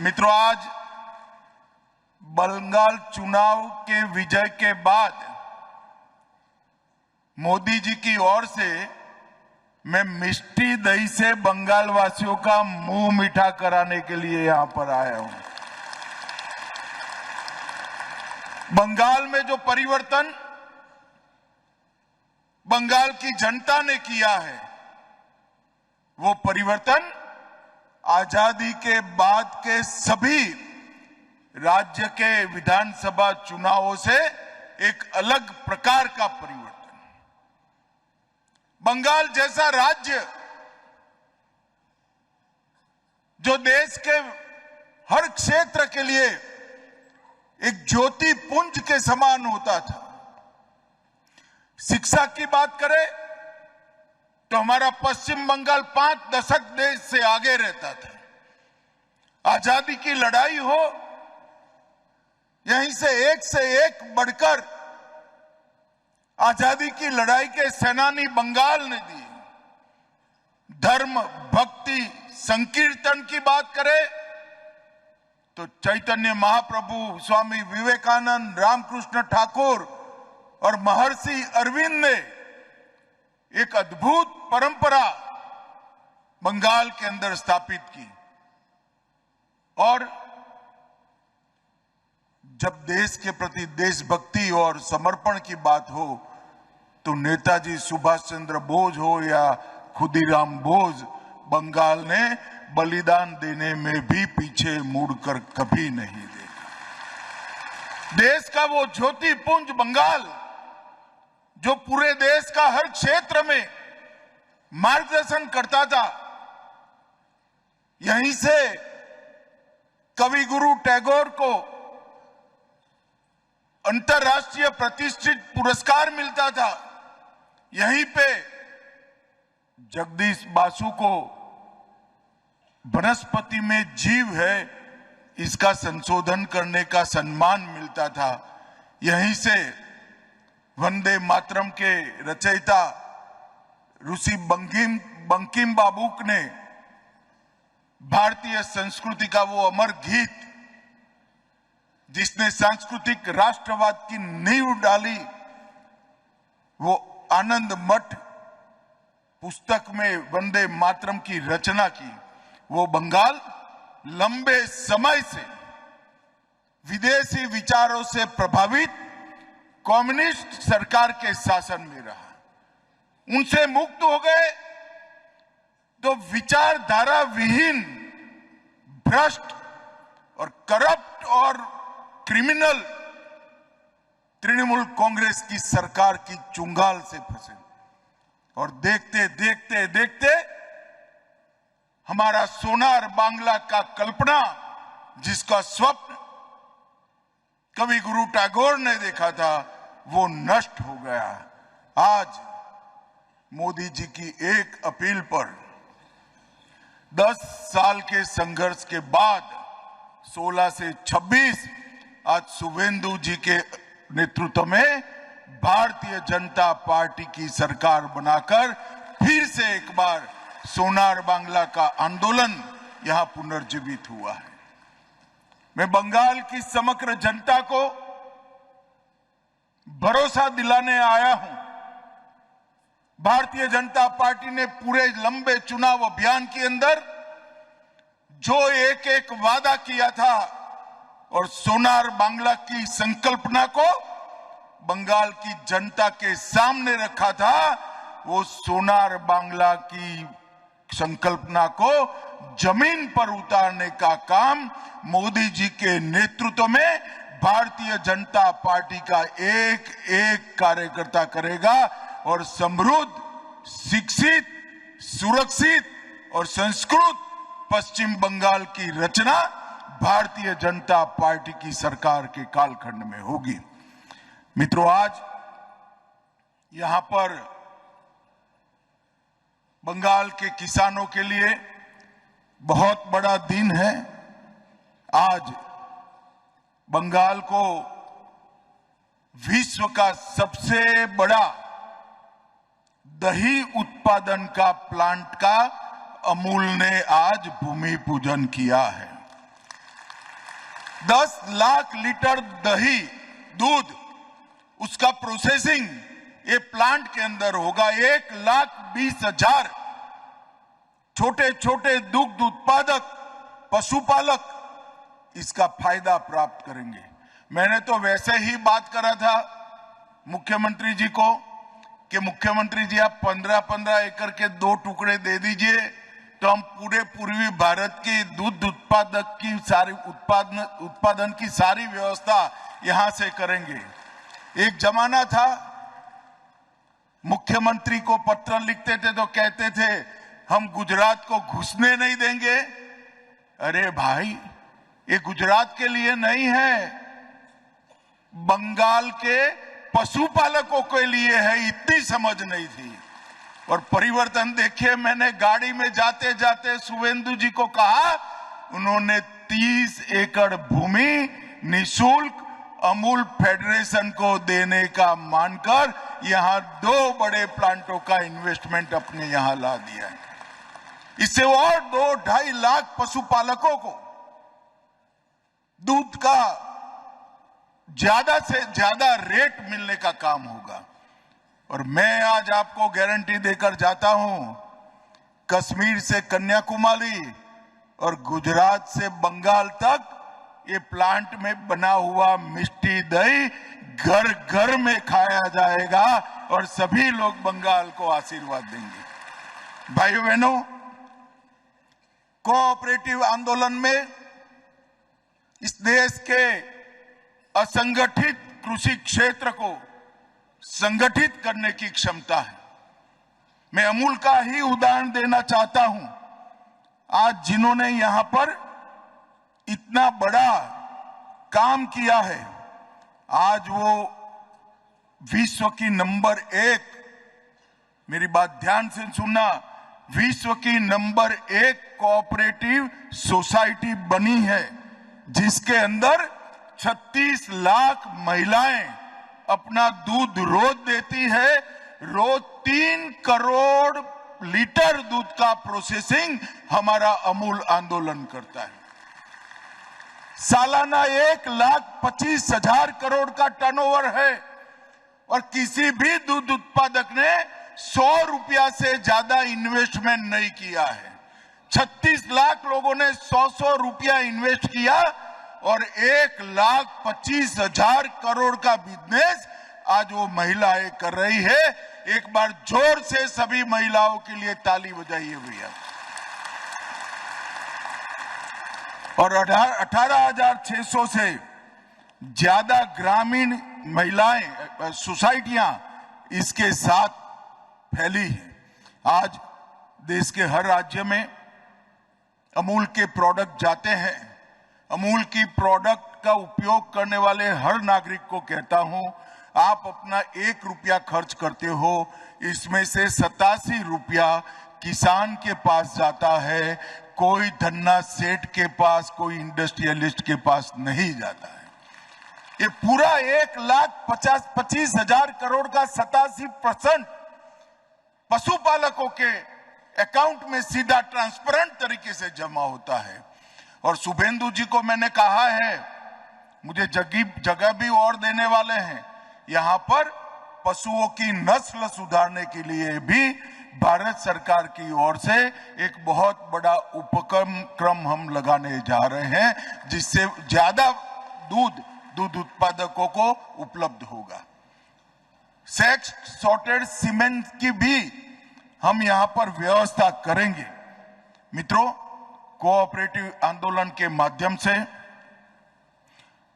मित्रों, आज बंगाल चुनाव के विजय के बाद मोदी जी की ओर से मैं मिष्टी दही से बंगाल वासियों का मुंह मीठा कराने के लिए यहां पर आया हूं। बंगाल में जो परिवर्तन बंगाल की जनता ने किया है, वो परिवर्तन आजादी के बाद के सभी राज्य के विधानसभा चुनावों से एक अलग प्रकार का परिवर्तन। बंगाल जैसा राज्य जो देश के हर क्षेत्र के लिए एक ज्योति पुंज के समान होता था। शिक्षा की बात करें तो हमारा पश्चिम बंगाल 5 दशक देश से आगे रहता था। आजादी की लड़ाई हो, यहीं से एक बढ़कर आजादी की लड़ाई के सेनानी बंगाल ने दिए। धर्म, भक्ति, संकीर्तन की बात करें तो चैतन्य महाप्रभु, स्वामी विवेकानंद, रामकृष्ण ठाकुर और महर्षि अरविंद ने एक अद्भुत परंपरा बंगाल के अंदर स्थापित की। और जब देश के प्रति देशभक्ति और समर्पण की बात हो तो नेताजी सुभाष चंद्र बोस हो या खुदीराम बोस, बंगाल ने बलिदान देने में भी पीछे मुड़कर कभी नहीं देखा। देश का वो ज्योतिपुंज बंगाल जो पूरे देश का हर क्षेत्र में मार्गदर्शन करता था, यहीं से कवि गुरु टैगोर को अंतर्राष्ट्रीय प्रतिष्ठित पुरस्कार मिलता था। यहीं पे जगदीश बासु को वनस्पति में जीव है इसका संशोधन करने का सम्मान मिलता था। यहीं से वंदे मातरम के रचयिता ऋषि बंकिम बाबू ने भारतीय संस्कृति का वो अमर गीत जिसने सांस्कृतिक राष्ट्रवाद की नींव डाली, वो आनंद मठ पुस्तक में वंदे मातरम की रचना की। वो बंगाल लंबे समय से विदेशी विचारों से प्रभावित कम्युनिस्ट सरकार के शासन में रहा। उनसे मुक्त हो गए तो विचारधारा विहीन, भ्रष्ट और करप्ट और क्रिमिनल तृणमूल कांग्रेस की सरकार की चुंगाल से फंसे। और देखते देखते देखते हमारा सोनार बांग्ला का कल्पना, जिसका स्वप्न कवि गुरु टैगोर ने देखा था, वो नष्ट हो गया। आज मोदी जी की एक अपील पर 10 साल के संघर्ष के बाद 16 से 26 आज शुभेंदु जी के नेतृत्व में भारतीय जनता पार्टी की सरकार बनाकर फिर से एक बार सोनार बांग्ला का आंदोलन यहां पुनर्जीवित हुआ है। मैं बंगाल की समग्र जनता को भरोसा दिलाने आया हूं। भारतीय जनता पार्टी ने पूरे लंबे चुनाव अभियान के अंदर जो एक एक वादा किया था और सोनार बांग्ला की संकल्पना को बंगाल की जनता के सामने रखा था, वो सोनार बांग्ला की संकल्पना को जमीन पर उतारने का काम मोदी जी के नेतृत्व में भारतीय जनता पार्टी का एक एक कार्यकर्ता करेगा। और समृद्ध, शिक्षित, सुरक्षित और संस्कृत पश्चिम बंगाल की रचना भारतीय जनता पार्टी की सरकार के कालखंड में होगी। मित्रों, आज यहां पर बंगाल के किसानों के लिए बहुत बड़ा दिन है। आज बंगाल को विश्व का सबसे बड़ा दही उत्पादन का प्लांट का अमूल ने आज भूमि पूजन किया है। 10 लाख लीटर दही दूध उसका प्रोसेसिंग ये प्लांट के अंदर होगा। 1,20,000 छोटे छोटे दुग्ध उत्पादक पशुपालक इसका फायदा प्राप्त करेंगे। मैंने तो वैसे ही बात करा था मुख्यमंत्री जी को कि मुख्यमंत्री जी आप 15-15 एकड़ के 2 टुकड़े दे दीजिए तो हम पूरे पूर्वी भारत की दूध उत्पादक की सारी उत्पादन की सारी व्यवस्था यहां से करेंगे। एक जमाना था मुख्यमंत्री को पत्र लिखते थे तो कहते थे हम गुजरात को घुसने नहीं देंगे। अरे भाई ये गुजरात के लिए नहीं है, बंगाल के पशुपालकों के लिए है। इतनी समझ नहीं थी। और परिवर्तन देखिए, मैंने गाड़ी में जाते जाते शुभेंदु जी को कहा, उन्होंने 30 एकड़ भूमि निशुल्क अमूल फेडरेशन को देने का मानकर यहां 2 बड़े प्लांटों का इन्वेस्टमेंट अपने यहां ला दिया है। इससे और 2-2.5 लाख पशुपालकों को दूध का ज्यादा से ज्यादा रेट मिलने का काम होगा। और मैं आज आपको गारंटी देकर जाता हूं, कश्मीर से कन्याकुमारी और गुजरात से बंगाल तक ये प्लांट में बना हुआ मिष्टी दही घर घर में खाया जाएगा और सभी लोग बंगाल को आशीर्वाद देंगे। भाइयों बहनों, कोऑपरेटिव आंदोलन में इस देश के असंगठित कृषि क्षेत्र को संगठित करने की क्षमता है। मैं अमूल का ही उदाहरण देना चाहता हूं। आज जिन्होंने यहां पर इतना बड़ा काम किया है, आज वो विश्व की नंबर 1, मेरी बात ध्यान से सुनना, विश्व की नंबर 1 कोऑपरेटिव सोसाइटी बनी है, जिसके अंदर 36 लाख महिलाएं अपना दूध रोज देती है। रोज 3 करोड़ लीटर दूध का प्रोसेसिंग हमारा अमूल आंदोलन करता है। सालाना 1,25,000 करोड़ का टर्नओवर है और किसी भी दूध उत्पादक ने 100 रुपया से ज्यादा इन्वेस्टमेंट नहीं किया है। 36 लाख लोगों ने 100 रुपया इन्वेस्ट किया और 1,25,000 करोड़ का बिजनेस आज वो महिलाएं कर रही है। एक बार जोर से सभी महिलाओं के लिए ताली बजाइए भैया। और 18,600 से ज्यादा ग्रामीण महिलाएं सोसाइटियां इसके साथ फैली है। आज देश के हर राज्य में अमूल के प्रोडक्ट जाते हैं। अमूल की प्रोडक्ट का उपयोग करने वाले हर नागरिक को कहता हूं, आप अपना 1 रुपया खर्च करते हो, इसमें से 87 रुपया किसान के पास जाता है। कोई धन्ना सेठ के पास, कोई इंडस्ट्रियलिस्ट के पास नहीं जाता है। ये पूरा 1,25,000 करोड़ का 87% पशुपालकों के अकाउंट में सीधा ट्रांसपेरेंट तरीके से जमा होता है। और शुभेंदु जी को मैंने कहा है, मुझे जगह भी और देने वाले हैं। यहां पर पशुओं की नस्ल सुधारने के लिए भी भारत सरकार की ओर से एक बहुत बड़ा उपक्रम हम लगाने जा रहे हैं, जिससे ज्यादा दूध उत्पादकों को उपलब्ध होगा। सेक्स सॉर्टेड सीमेंट की भी हम यहां पर व्यवस्था करेंगे। मित्रों, कोऑपरेटिव आंदोलन के माध्यम से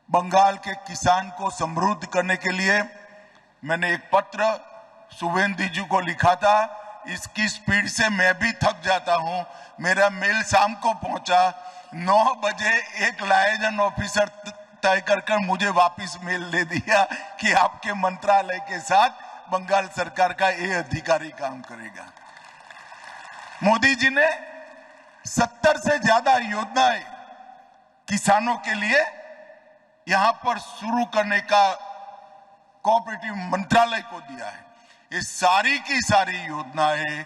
बंगाल के किसान को समृद्ध करने के लिए मैंने एक पत्र शुभेंदु जी को लिखा था। इसकी स्पीड से मैं भी थक जाता हूं। मेरा मेल शाम को पहुंचा। 9 बजे एक लाइजन ऑफिसर तय कर मुझे वापस मेल दे दिया कि आपके मंत्रालय के साथ बंगाल सरकार का ये अधिकारी काम करेगा। मोदी जी ने 70 से ज्यादा योजनाएं किसानों के लिए यहां पर शुरू करने का कोऑपरेटिव मंत्रालय को दिया है। ये सारी की सारी योजनाएं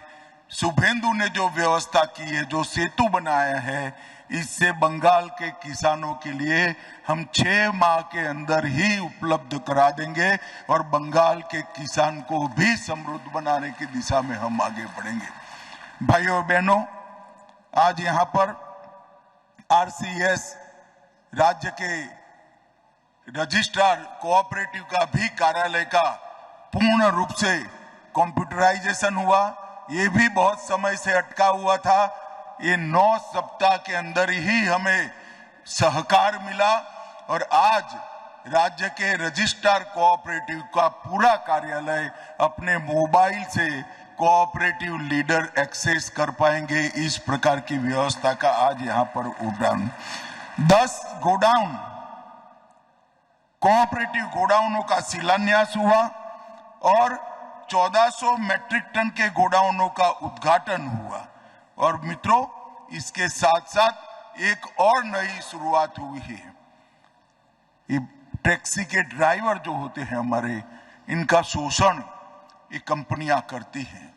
शुभेंदु ने जो व्यवस्था की है, जो सेतु बनाया है, इससे बंगाल के किसानों के लिए हम 6 माह के अंदर ही उपलब्ध करा देंगे और बंगाल के किसान को भी समृद्ध बनाने की दिशा में हम आगे बढ़ेंगे। भाइयों बहनों, आज यहाँ पर आरसीएस राज्य के रजिस्ट्रार कोऑपरेटिव का भी कार्यालय का पूर्ण रूप से कंप्यूटराइजेशन हुआ। ये भी बहुत समय से अटका हुआ था। ये 9 सप्ताह के अंदर ही हमें सहकार मिला और आज राज्य के रजिस्ट्रार कोऑपरेटिव का पूरा कार्यालय अपने मोबाइल से कोऑपरेटिव लीडर एक्सेस कर पाएंगे। इस प्रकार की व्यवस्था का आज यहाँ पर उद्घाटन। 10 गोडाउन कोऑपरेटिव गोडाउनों का शिलान्यास हुआ और 1400 मैट्रिक टन के गोडाउनों का उद्घाटन हुआ। और मित्रों, इसके साथ साथ एक और नई शुरुआत हुई है। ये टैक्सी के ड्राइवर जो होते हैं हमारे, इनका शोषण ये कंपनियां करती हैं।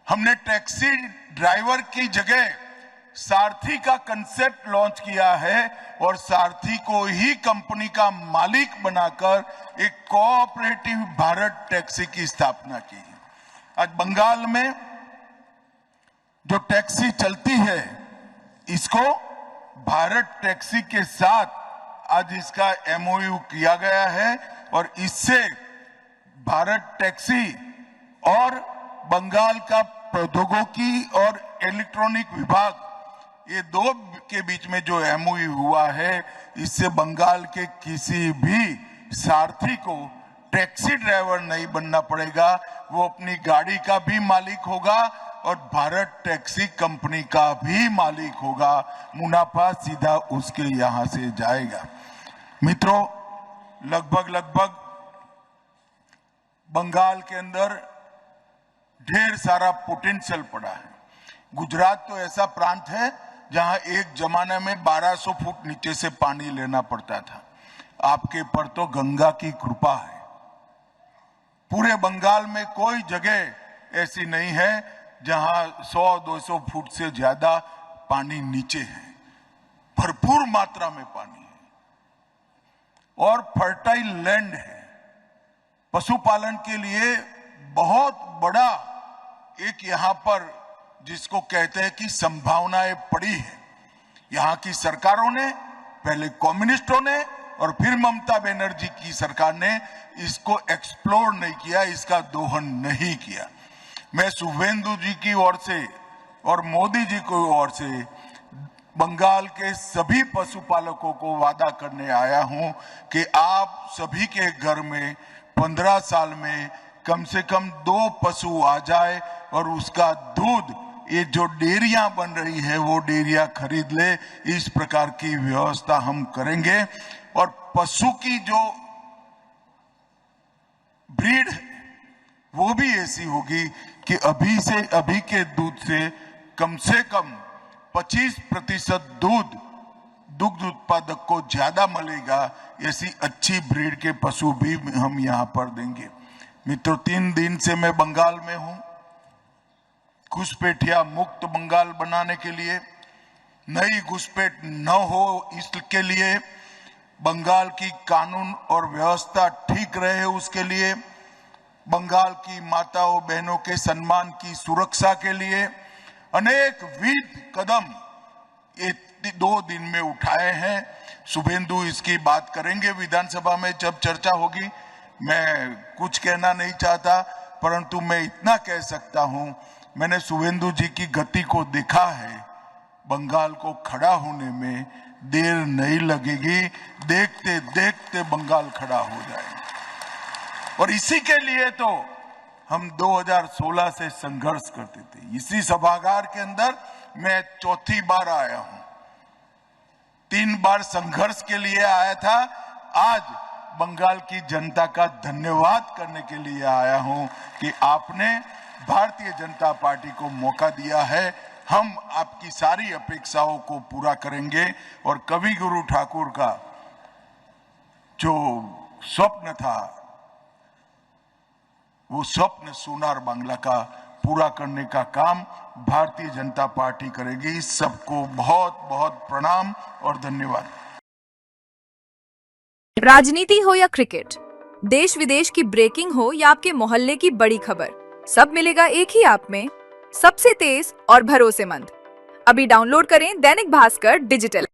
हमने टैक्सी ड्राइवर की जगह सारथी का कंसेप्ट लॉन्च किया है और सारथी को ही कंपनी का मालिक बनाकर एक कोऑपरेटिव भारत टैक्सी की स्थापना की है। आज बंगाल में जो टैक्सी चलती है, इसको भारत टैक्सी के साथ आज इसका एमओयू किया गया है और इससे भारत टैक्सी और बंगाल का प्रौद्योगिकी और इलेक्ट्रॉनिक विभाग, ये दो के बीच में जो एमओयू हुआ है, इससे बंगाल के किसी भी सारथी को टैक्सी ड्राइवर नहीं बनना पड़ेगा। वो अपनी गाड़ी का भी मालिक होगा और भारत टैक्सी कंपनी का भी मालिक होगा। मुनाफा सीधा उसके यहां से जाएगा। मित्रों, लगभग बंगाल के अंदर ढेर सारा पोटेंशियल पड़ा है। गुजरात तो ऐसा प्रांत है जहां एक जमाने में 1200 फुट नीचे से पानी लेना पड़ता था। आपके पर तो गंगा की कृपा है। पूरे बंगाल में कोई जगह ऐसी नहीं है जहां 100-200 फुट से ज्यादा पानी नीचे है। भरपूर मात्रा में पानी है और फर्टाइल लैंड है। पशुपालन के लिए बहुत बड़ा एक यहां पर जिसको कहते हैं कि संभावनाएं पड़ी है। यहां की सरकारों ने, पहले कम्युनिस्टों ने और फिर ममता बनर्जी की सरकार ने इसको एक्सप्लोर नहीं किया, इसका दोहन नहीं किया। मैं शुभेंदु जी की ओर से और मोदी जी की ओर से बंगाल के सभी पशुपालकों को वादा करने आया हूं कि आप सभी के घर में 15 साल में कम से कम 2 पशु आ जाए और उसका दूध, ये जो डेयरियां बन रही है वो डेयरियां खरीद ले। इस प्रकार की व्यवस्था हम करेंगे और पशु की जो ब्रीड है वो भी ऐसी होगी कि अभी के दूध से कम 25% दुग्ध उत्पादक को ज्यादा मिलेगा। ऐसी अच्छी ब्रीड के पशु भी हम यहाँ पर देंगे। मित्रों, 3 दिन से मैं बंगाल में हूं। घुसपैठिया मुक्त बंगाल बनाने के लिए, नई घुसपैठ न हो इसके लिए, बंगाल की कानून और व्यवस्था ठीक रहे उसके लिए, बंगाल की माताओं बहनों के सम्मान की सुरक्षा के लिए अनेक विध कदम ये 2 दिन में उठाए हैं। शुभेंदु इसकी बात करेंगे विधानसभा में जब चर्चा होगी। मैं कुछ कहना नहीं चाहता, परंतु मैं इतना कह सकता हूं, मैंने शुभेंदु जी की गति को देखा है। बंगाल को खड़ा होने में देर नहीं लगेगी। देखते देखते बंगाल खड़ा हो जाएगा और इसी के लिए तो हम 2016 से संघर्ष करते थे। इसी सभागार के अंदर मैं 4थी बार आया हूं। 3 बार संघर्ष के लिए आया था। आज बंगाल की जनता का धन्यवाद करने के लिए आया हूं कि आपने भारतीय जनता पार्टी को मौका दिया है। हम आपकी सारी अपेक्षाओं को पूरा करेंगे और कवि गुरु ठाकुर का जो स्वप्न था, वो स्वप्न सोनार बांग्ला का पूरा करने का काम भारतीय जनता पार्टी करेगी। सबको बहुत बहुत प्रणाम और धन्यवाद। राजनीति हो या क्रिकेट, देश विदेश की ब्रेकिंग हो या आपके मोहल्ले की बड़ी खबर, सब मिलेगा एक ही ऐप में, सबसे तेज और भरोसेमंद। अभी डाउनलोड करें दैनिक भास्कर डिजिटल।